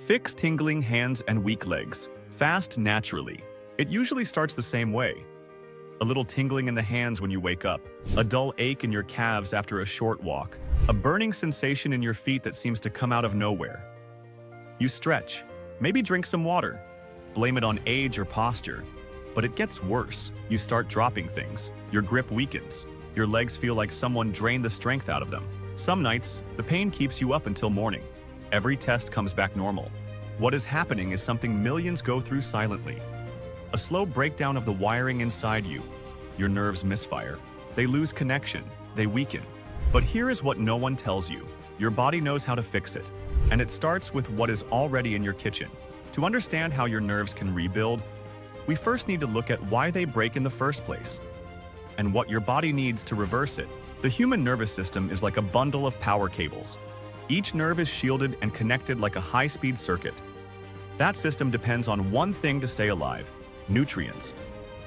Fix tingling hands and weak legs. Fast naturally. It usually starts the same way. A little tingling in the hands when you wake up, a dull ache in your calves after a short walk, a burning sensation in your feet that seems to come out of nowhere. You stretch, maybe drink some water, blame it on age or posture. But it gets worse. You start dropping things. Your grip weakens. Your legs feel like someone drained the strength out of them. Some nights, the pain keeps you up until morning. Every test comes back normal. What is happening is something millions go through silently. A slow breakdown of the wiring inside you. Your nerves misfire. They lose connection. They weaken. But here is what no one tells you. Your body knows how to fix it. And it starts with what is already in your kitchen. To understand how your nerves can rebuild, we first need to look at why they break in the first place and what your body needs to reverse it. The human nervous system is like a bundle of power cables. Each nerve is shielded and connected like a high-speed circuit. That system depends on one thing to stay alive: nutrients.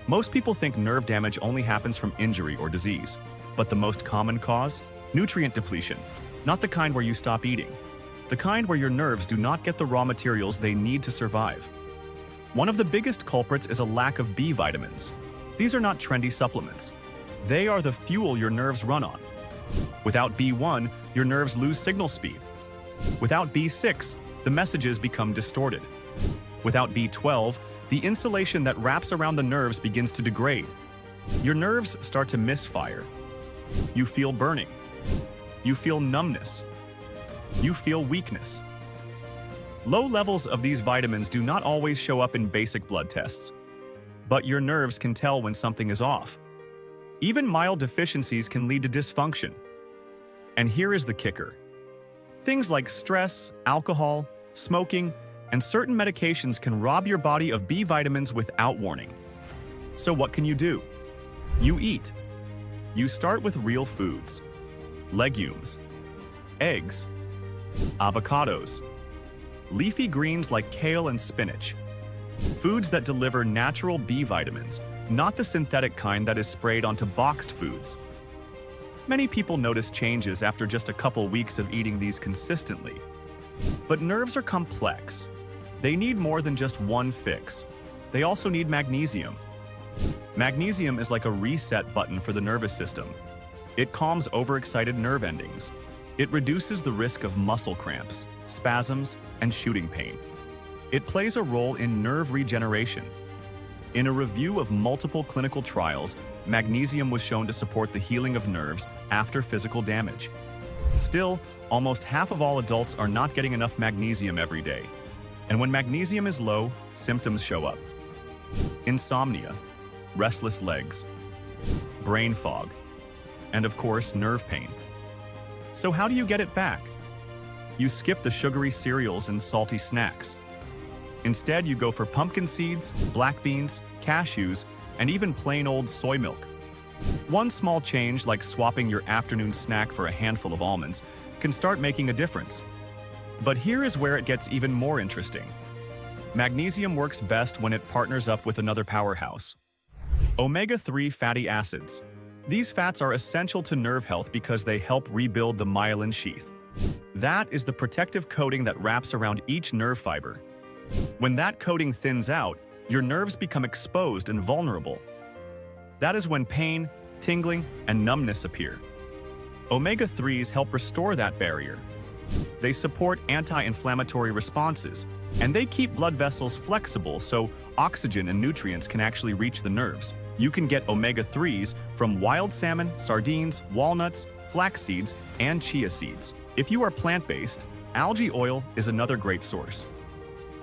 Most people think nerve damage only happens from injury or disease, but the most common cause? Nutrient depletion. Not the kind where you stop eating. The kind where your nerves do not get the raw materials they need to survive. One of the biggest culprits is a lack of B vitamins. These are not trendy supplements. They are the fuel your nerves run on. Without B1, your nerves lose signal speed. Without B6, the messages become distorted. Without B12, the insulation that wraps around the nerves begins to degrade. Your nerves start to misfire. You feel burning. You feel numbness. You feel weakness. Low levels of these vitamins do not always show up in basic blood tests, but your nerves can tell when something is off. Even mild deficiencies can lead to dysfunction. And here is the kicker. Things like stress, alcohol, smoking, and certain medications can rob your body of B vitamins without warning. So what can you do? You eat. You start with real foods: legumes, eggs, avocados, leafy greens like kale and spinach. Foods that deliver natural B vitamins, not the synthetic kind that is sprayed onto boxed foods. Many people notice changes after just a couple weeks of eating these consistently. But nerves are complex. They need more than just one fix. They also need magnesium. Magnesium is like a reset button for the nervous system. It calms overexcited nerve endings. It reduces the risk of muscle cramps, spasms, and shooting pain. It plays a role in nerve regeneration. In a review of multiple clinical trials, magnesium was shown to support the healing of nerves after physical damage. Still, almost half of all adults are not getting enough magnesium every day. And when magnesium is low, symptoms show up: insomnia, restless legs, brain fog, and of course, nerve pain. So how do you get it back? You skip the sugary cereals and salty snacks. Instead, you go for pumpkin seeds, black beans, cashews, and even plain old soy milk. One small change, like swapping your afternoon snack for a handful of almonds, can start making a difference. But here is where it gets even more interesting. Magnesium works best when it partners up with another powerhouse: omega-3 fatty acids. These fats are essential to nerve health because they help rebuild the myelin sheath. That is the protective coating that wraps around each nerve fiber. When that coating thins out, your nerves become exposed and vulnerable. That is when pain, tingling, and numbness appear. Omega-3s help restore that barrier. They support anti-inflammatory responses, and they keep blood vessels flexible so oxygen and nutrients can actually reach the nerves. You can get omega-3s from wild salmon, sardines, walnuts, flax seeds, and chia seeds. If you are plant-based, algae oil is another great source.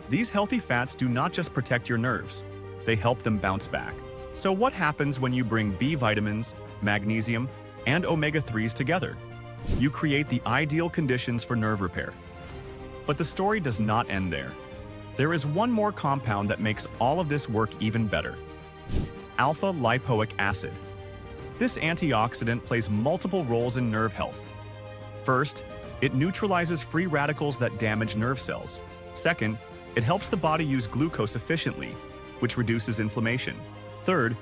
These healthy fats do not just protect your nerves, they help them bounce back. So what happens when you bring B vitamins, magnesium, and omega-3s together? You create the ideal conditions for nerve repair. But the story does not end there. There is one more compound that makes all of this work even better: alpha-lipoic acid. This antioxidant plays multiple roles in nerve health. First, it neutralizes free radicals that damage nerve cells. Second, it helps the body use glucose efficiently, which reduces inflammation. Third,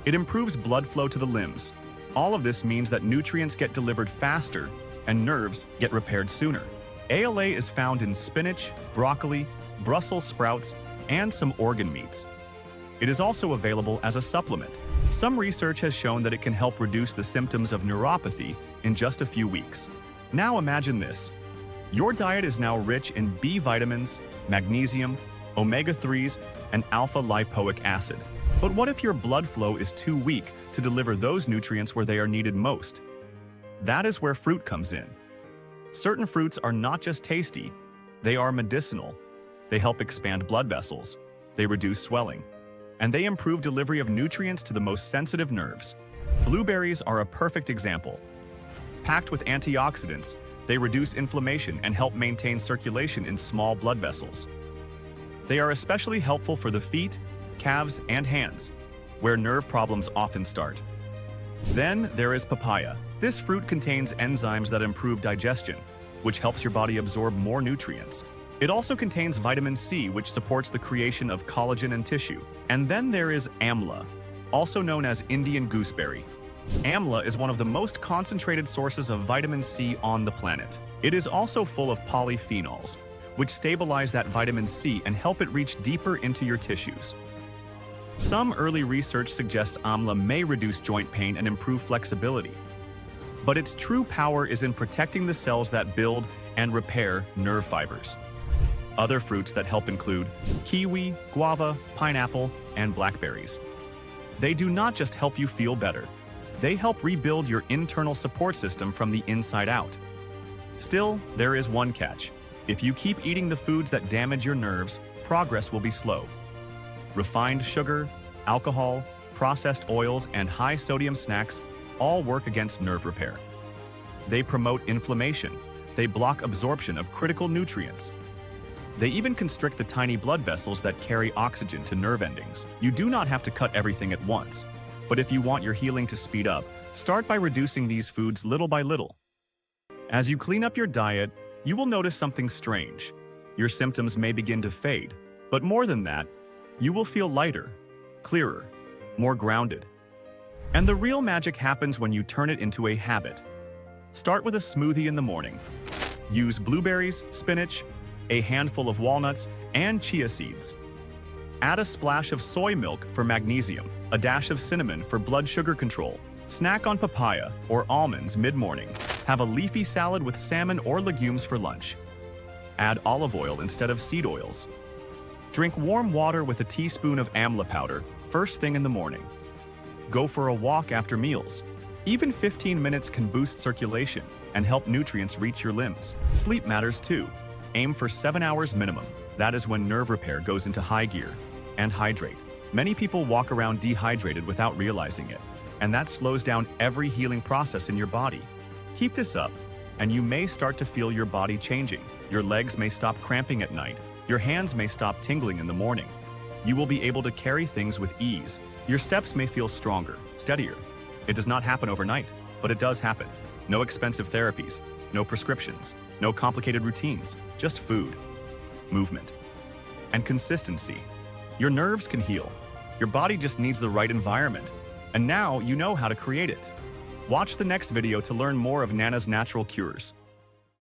it improves blood flow to the limbs. All of this means that nutrients get delivered faster and nerves get repaired sooner. ALA is found in spinach, broccoli, Brussels sprouts, and some organ meats. It is also available as a supplement. Some research has shown that it can help reduce the symptoms of neuropathy in just a few weeks. Now imagine this. Your diet is now rich in B vitamins, magnesium, omega-3s, and alpha-lipoic acid. But what if your blood flow is too weak to deliver those nutrients where they are needed most? That is where fruit comes in. Certain fruits are not just tasty, they are medicinal. They help expand blood vessels, they reduce swelling, and they improve delivery of nutrients to the most sensitive nerves. Blueberries are a perfect example. Packed with antioxidants, they reduce inflammation and help maintain circulation in small blood vessels. They are especially helpful for the feet, calves, and hands, where nerve problems often start. Then there is papaya. This fruit contains enzymes that improve digestion, which helps your body absorb more nutrients. It also contains vitamin C, which supports the creation of collagen and tissue. And then there is amla, also known as Indian gooseberry. Amla is one of the most concentrated sources of vitamin C on the planet. It is also full of polyphenols, which stabilize that vitamin C and help it reach deeper into your tissues. Some early research suggests amla may reduce joint pain and improve flexibility. But its true power is in protecting the cells that build and repair nerve fibers. Other fruits that help include kiwi, guava, pineapple, and blackberries. They do not just help you feel better. They help rebuild your internal support system from the inside out. Still, there is one catch. If you keep eating the foods that damage your nerves, progress will be slow. Refined sugar, alcohol, processed oils, and high-sodium snacks all work against nerve repair. They promote inflammation. They block absorption of critical nutrients. They even constrict the tiny blood vessels that carry oxygen to nerve endings. You do not have to cut everything at once. But if you want your healing to speed up, start by reducing these foods little by little. As you clean up your diet, you will notice something strange. Your symptoms may begin to fade, but more than that, you will feel lighter, clearer, more grounded. And the real magic happens when you turn it into a habit. Start with a smoothie in the morning. Use blueberries, spinach, a handful of walnuts, and chia seeds. Add a splash of soy milk for magnesium, a dash of cinnamon for blood sugar control. Snack on papaya or almonds mid-morning. Have a leafy salad with salmon or legumes for lunch. Add olive oil instead of seed oils. Drink warm water with a teaspoon of amla powder first thing in the morning. Go for a walk after meals. Even 15 minutes can boost circulation and help nutrients reach your limbs. Sleep matters too. Aim for 7 hours minimum. That is when nerve repair goes into high gear. And hydrate. Many people walk around dehydrated without realizing it, and that slows down every healing process in your body. Keep this up, and you may start to feel your body changing. Your legs may stop cramping at night. Your hands may stop tingling in the morning. You will be able to carry things with ease. Your steps may feel stronger, steadier. It does not happen overnight, but it does happen. No expensive therapies, no prescriptions, no complicated routines, just food, movement, and consistency. Your nerves can heal. Your body just needs the right environment. And now you know how to create it. Watch the next video to learn more of Nana's natural cures.